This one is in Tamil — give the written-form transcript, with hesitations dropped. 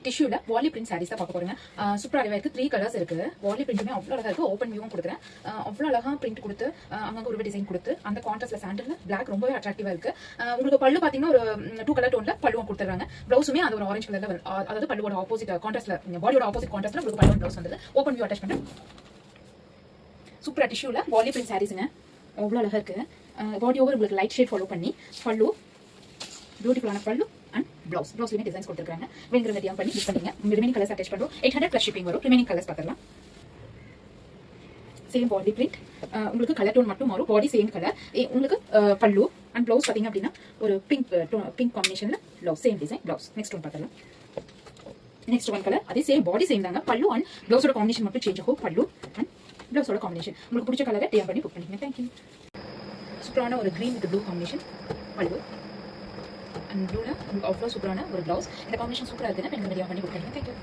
டிஷ்யூல வாலி பிரிண்ட் சாரீஸ் தான் பார்க்க போறேங்க. சூப்பரா இருக்கு. 3 கலர்ஸ் இருக்கு. வாலி பிரிண்ட்டுமே அவ்வளோ அழகா இருக்கு. ஓப்பன் வியூவும் கொடுக்குறேன். அவ்வளோ அழகா பிரிண்ட் கொடுத்து அங்கங்க ஒரு டிசைன் கொடுத்து அந்த கான்ட்ராஸ்ட்ல சாண்டல்ல பிளாக் ரொம்பவே அட்ராக்டிவா இருக்கு. உங்களுக்கு பல்லு பாத்தீங்கன்னா ஒரு 2 கலர் டோன்ல பல்லுவும் கொடுத்துறாங்க. பிளவுஸுமே அது ஒரு ஆரஞ்சு கலர்ல, அதாவது பல்லுவோட ஆப்போசிட் கான்ட்ராஸ்ட்ல, பாடியோட ஆப்போசிட் கான்ட்ராஸ்ட்ல உங்களுக்கு பல்லு பிளவுஸ் வந்தது. ஓப்பன் வியூ அட்டாச் பண்றேன். சூப்பரா டிஷ்யூல வாலி பிரிண்ட் சாரீஸ்ங்க. அவ்வளோ அழகா இருக்கு. பாடி ஓவர் உங்களுக்கு லைட் ஷேட் ஃபாலோ பண்ணி பல்லு, பியூட்டிஃபுல்லான பல்லு அண்ட் பிளவுஸ்லயுமே டிசைன்ஸ் கொடுத்துருக்காங்க. வேங்கிற மீடியம் பண்ணி யூஸ் பண்ணீங்க. ரிமைனிங் கலர்ஸ் அட்டாச் பண்றோம். 800 + ஷிப்பிங் வரும். ரிமைனிங் கலர்ஸ் பார்க்கலாம். சேம் பாடி பிரிண்ட், உங்களுக்கு கலர் டோன் மட்டும் மாறும். Body same colour. உங்களுக்கு பல்லு அண்ட் பிளவுஸ் பாத்தீங்க அப்படின்னா ஒரு பிங்க் காம்பினேஷன்ல blouse, same design blouse. Next one பார்க்கலாம். நெக்ஸ்ட் ஒன் கலர், அதே சேம் பாடி சேம் தாங்க. பல்லு அண்ட் பிளவுஸோட காம்பினேஷன் மட்டும் சேஞ்ச் ஆகும். பல்லு அண்ட் பிளவுஸோட காம்பினேஷன் உங்களுக்கு பிடிச்ச கலரை டிஎம் பண்ணி புக் பண்ணிக்கங்க. தேங்க்யூ. சூப்பரான ஒரு கிரீன் வித் ப்ளூ காம்பினேஷன் பல்லு அண்ட் ப்ளூல உங்களுக்கு அவ்வளோ சூப்பரான ஒரு பிளவுஸ். இந்த காம்பினேஷன் சூப்பராக இருக்குன்னு எனக்கு மீடியா பண்ணி கொடுக்குறீங்க. தேங்க்யூ.